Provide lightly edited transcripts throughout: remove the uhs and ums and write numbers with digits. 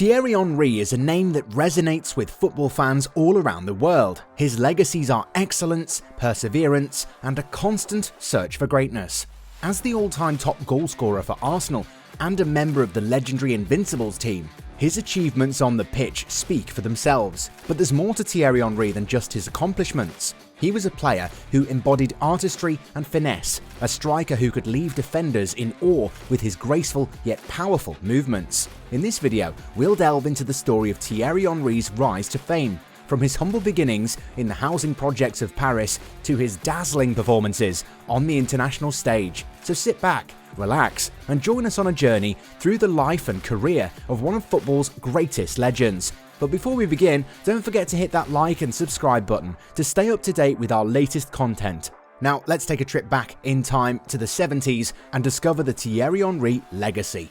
Thierry Henry is a name that resonates with football fans all around the world. His legacies are excellence, perseverance, and a constant search for greatness. As the all-time top goalscorer for Arsenal and a member of the legendary Invincibles team, his achievements on the pitch speak for themselves. But there's more to Thierry Henry than just his accomplishments. He was a player who embodied artistry and finesse, a striker who could leave defenders in awe with his graceful yet powerful movements. In this video, we'll delve into the story of Thierry Henry's rise to fame, from his humble beginnings in the housing projects of Paris to his dazzling performances on the international stage. So sit back, relax, and join us on a journey through the life and career of one of football's greatest legends. But before we begin, don't forget to hit that like and subscribe button to stay up to date with our latest content. Now let's take a trip back in time to the 70s and discover the Thierry Henry legacy.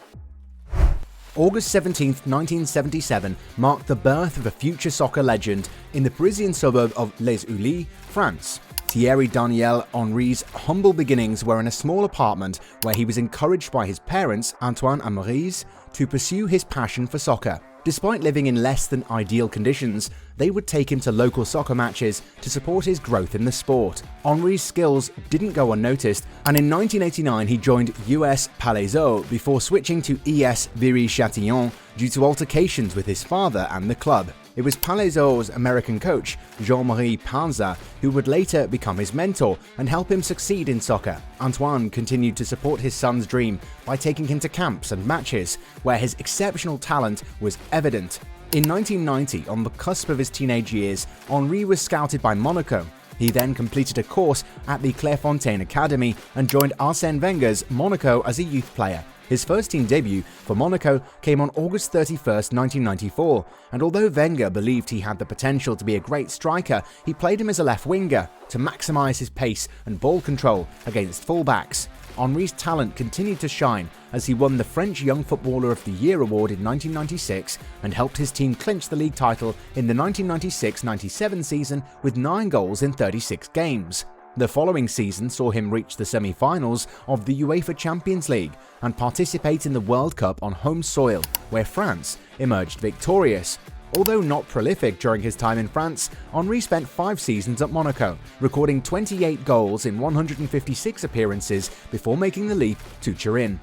August 17, 1977 marked the birth of a future soccer legend in the Parisian suburb of Les Ulis, France. Thierry Daniel Henry's humble beginnings were in a small apartment where he was encouraged by his parents, Antoine and Maryse, to pursue his passion for soccer. Despite living in less than ideal conditions, they would take him to local soccer matches to support his growth in the sport. Henry's skills didn't go unnoticed, and in 1989 he joined US Palaiseau before switching to ES Viry-Châtillon due to altercations with his father and the club. It was Palaiseau's American coach, Jean-Marie Panza, who would later become his mentor and help him succeed in soccer. Antoine continued to support his son's dream by taking him to camps and matches, where his exceptional talent was evident. In 1990, on the cusp of his teenage years, Henry was scouted by Monaco. He then completed a course at the Clairefontaine Academy and joined Arsène Wenger's Monaco as a youth player. His first team debut for Monaco came on August 31, 1994, and although Wenger believed he had the potential to be a great striker, he played him as a left winger to maximise his pace and ball control against fullbacks. Henry's talent continued to shine as he won the French Young Footballer of the Year award in 1996 and helped his team clinch the league title in the 1996-97 season with 9 goals in 36 games. The following season saw him reach the semi-finals of the UEFA Champions League and participate in the World Cup on home soil, where France emerged victorious. Although not prolific during his time in France, Henry spent 5 seasons at Monaco, recording 28 goals in 156 appearances before making the leap to Turin.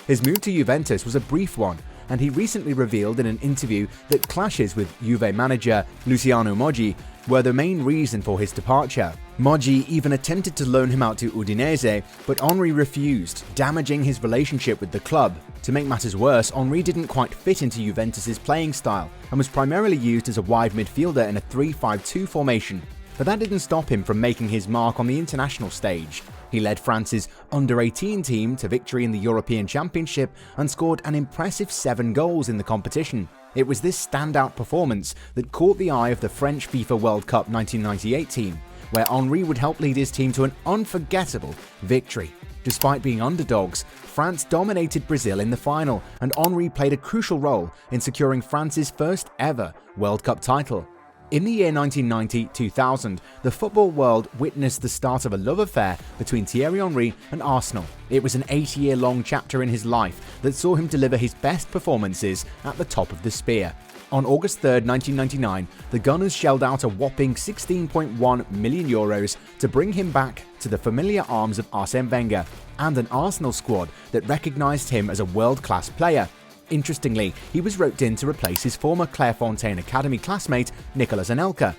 His move to Juventus was a brief one, and he recently revealed in an interview that clashes with Juve manager Luciano Moggi were the main reason for his departure. Moggi even attempted to loan him out to Udinese, but Henry refused, damaging his relationship with the club. To make matters worse, Henry didn't quite fit into Juventus' playing style and was primarily used as a wide midfielder in a 3-5-2 formation. But that didn't stop him from making his mark on the international stage. He led France's under-18 team to victory in the European Championship and scored an impressive 7 goals in the competition. It was this standout performance that caught the eye of the French FIFA World Cup 1998 team, where Henry would help lead his team to an unforgettable victory. Despite being underdogs, France dominated Brazil in the final, and Henry played a crucial role in securing France's first ever World Cup title. In the year 1990-2000, the football world witnessed the start of a love affair between Thierry Henry and Arsenal. It was an 8-year-long chapter in his life that saw him deliver his best performances at the top of the spear. On August 3, 1999, the Gunners shelled out a whopping €16.1 million to bring him back to the familiar arms of Arsène Wenger and an Arsenal squad that recognised him as a world-class player. Interestingly, he was roped in to replace his former Clairefontaine Academy classmate Nicolas Anelka.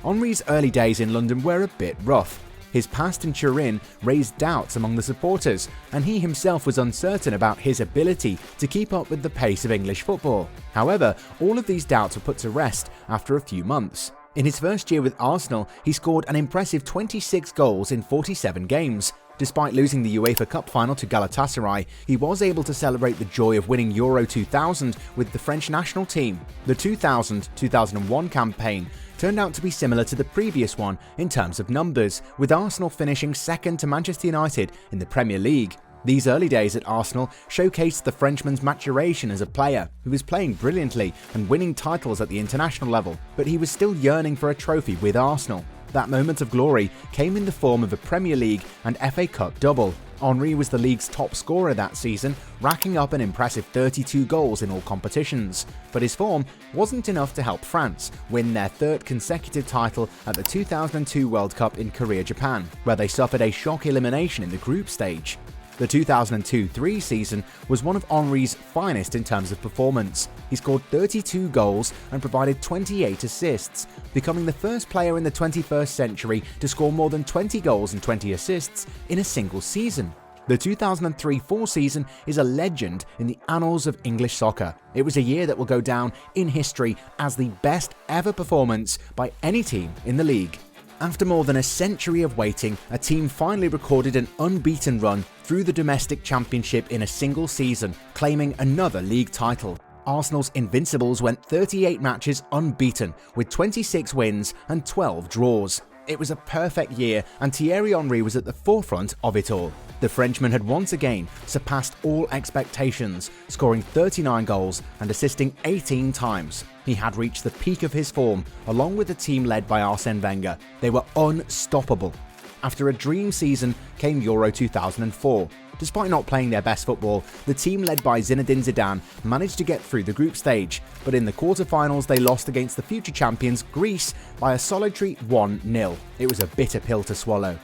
Henry's early days in London were a bit rough. His past in Turin raised doubts among the supporters, and he himself was uncertain about his ability to keep up with the pace of English football. However, all of these doubts were put to rest after a few months. In his first year with Arsenal, he scored an impressive 26 goals in 47 games. Despite losing the UEFA Cup final to Galatasaray, he was able to celebrate the joy of winning Euro 2000 with the French national team. The 2000-2001 campaign turned out to be similar to the previous one in terms of numbers, with Arsenal finishing second to Manchester United in the Premier League. These early days at Arsenal showcased the Frenchman's maturation as a player, who was playing brilliantly and winning titles at the international level, but he was still yearning for a trophy with Arsenal. That moment of glory came in the form of a Premier League and FA Cup double. Henry was the league's top scorer that season, racking up an impressive 32 goals in all competitions, but his form wasn't enough to help France win their third consecutive title at the 2002 World Cup in Korea, Japan, where they suffered a shock elimination in the group stage. The 2002-03 season was one of Henry's finest in terms of performance. He scored 32 goals and provided 28 assists, becoming the first player in the 21st century to score more than 20 goals and 20 assists in a single season. The 2003-04 season is a legend in the annals of English soccer. It was a year that will go down in history as the best ever performance by any team in the league. After more than a century of waiting, a team finally recorded an unbeaten run through the domestic championship in a single season, claiming another league title. Arsenal's Invincibles went 38 matches unbeaten, with 26 wins and 12 draws. It was a perfect year, and Thierry Henry was at the forefront of it all. The Frenchman had once again surpassed all expectations, scoring 39 goals and assisting 18 times. He had reached the peak of his form, along with the team led by Arsène Wenger. They were unstoppable. After a dream season came Euro 2004. Despite not playing their best football, the team led by Zinedine Zidane managed to get through the group stage, but in the quarter-finals they lost against the future champions Greece by a solitary 1-0. It was a bitter pill to swallow.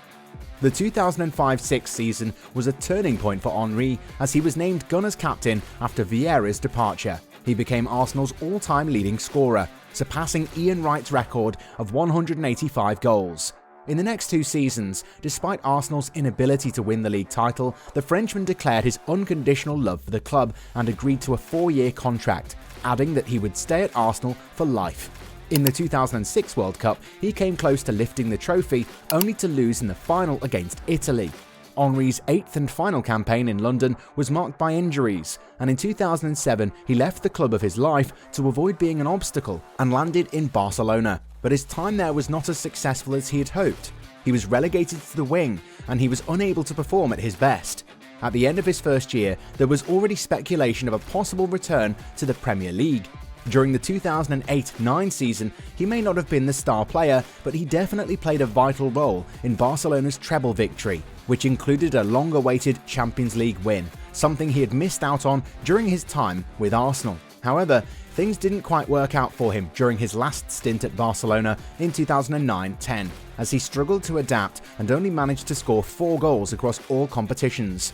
The 2005-06 season was a turning point for Henry as he was named Gunners captain after Vieira's departure. He became Arsenal's all-time leading scorer, surpassing Ian Wright's record of 185 goals. In the next two seasons, despite Arsenal's inability to win the league title, the Frenchman declared his unconditional love for the club and agreed to a 4-year contract, adding that he would stay at Arsenal for life. In the 2006 World Cup, he came close to lifting the trophy, only to lose in the final against Italy. Henry's 8th and final campaign in London was marked by injuries, and in 2007 he left the club of his life to avoid being an obstacle and landed in Barcelona. But his time there was not as successful as he had hoped. He was relegated to the wing, and he was unable to perform at his best. At the end of his first year, there was already speculation of a possible return to the Premier League. During the 2008-09 season, he may not have been the star player, but he definitely played a vital role in Barcelona's treble victory, which included a long-awaited Champions League win, something he had missed out on during his time with Arsenal. However, things didn't quite work out for him during his last stint at Barcelona in 2009-10, as he struggled to adapt and only managed to score 4 goals across all competitions.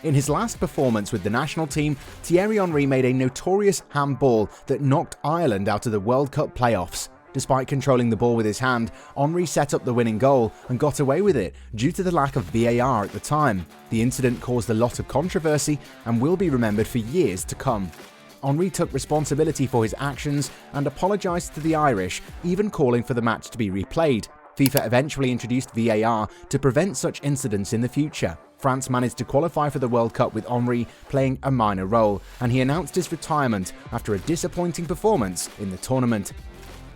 In his last performance with the national team, Thierry Henry made a notorious handball that knocked Ireland out of the World Cup playoffs. Despite controlling the ball with his hand, Henry set up the winning goal and got away with it due to the lack of VAR at the time. The incident caused a lot of controversy and will be remembered for years to come. Henry took responsibility for his actions and apologised to the Irish, even calling for the match to be replayed. FIFA eventually introduced VAR to prevent such incidents in the future. France managed to qualify for the World Cup with Henry playing a minor role, and he announced his retirement after a disappointing performance in the tournament.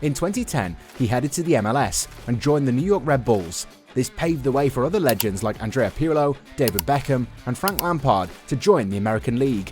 In 2010, he headed to the MLS and joined the New York Red Bulls. This paved the way for other legends like Andrea Pirlo, David Beckham, and Frank Lampard to join the American League.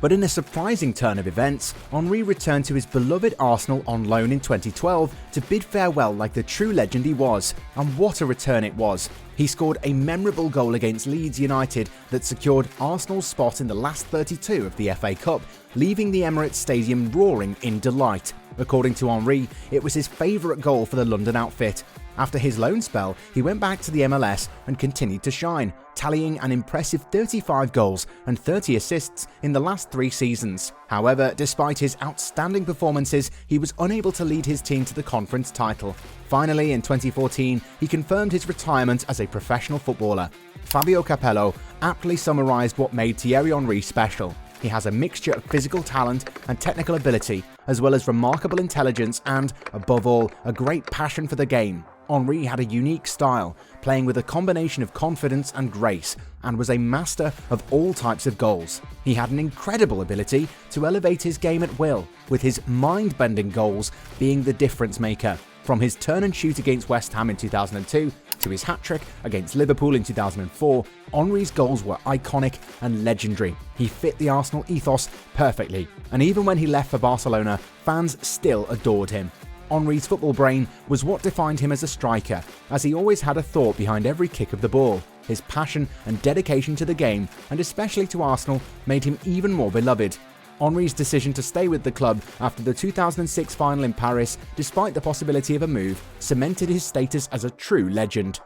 But in a surprising turn of events, Henry returned to his beloved Arsenal on loan in 2012 to bid farewell like the true legend he was, and what a return it was. He scored a memorable goal against Leeds United that secured Arsenal's spot in the last 32 of the FA Cup, leaving the Emirates Stadium roaring in delight. According to Henry, it was his favourite goal for the London outfit. After his loan spell, he went back to the MLS and continued to shine, tallying an impressive 35 goals and 30 assists in the last 3 seasons. However, despite his outstanding performances, he was unable to lead his team to the conference title. Finally, in 2014, he confirmed his retirement as a professional footballer. Fabio Capello aptly summarised what made Thierry Henry special. He has a mixture of physical talent and technical ability, as well as remarkable intelligence and, above all, a great passion for the game. Henry had a unique style, playing with a combination of confidence and grace, and was a master of all types of goals. He had an incredible ability to elevate his game at will, with his mind-bending goals being the difference maker. From his turn and shoot against West Ham in 2002 to his hat-trick against Liverpool in 2004, Henry's goals were iconic and legendary. He fit the Arsenal ethos perfectly, and even when he left for Barcelona, fans still adored him. Henry's football brain was what defined him as a striker, as he always had a thought behind every kick of the ball. His passion and dedication to the game, and especially to Arsenal, made him even more beloved. Henry's decision to stay with the club after the 2006 final in Paris, despite the possibility of a move, cemented his status as a true legend.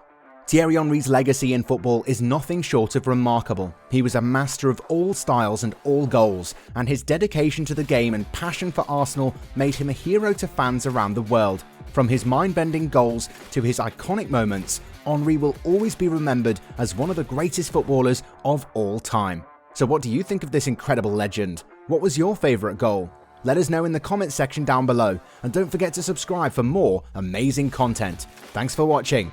Thierry Henry's legacy in football is nothing short of remarkable. He was a master of all styles and all goals, and his dedication to the game and passion for Arsenal made him a hero to fans around the world. From his mind-bending goals to his iconic moments, Henry will always be remembered as one of the greatest footballers of all time. So what do you think of this incredible legend? What was your favourite goal? Let us know in the comments section down below, and don't forget to subscribe for more amazing content. Thanks for watching.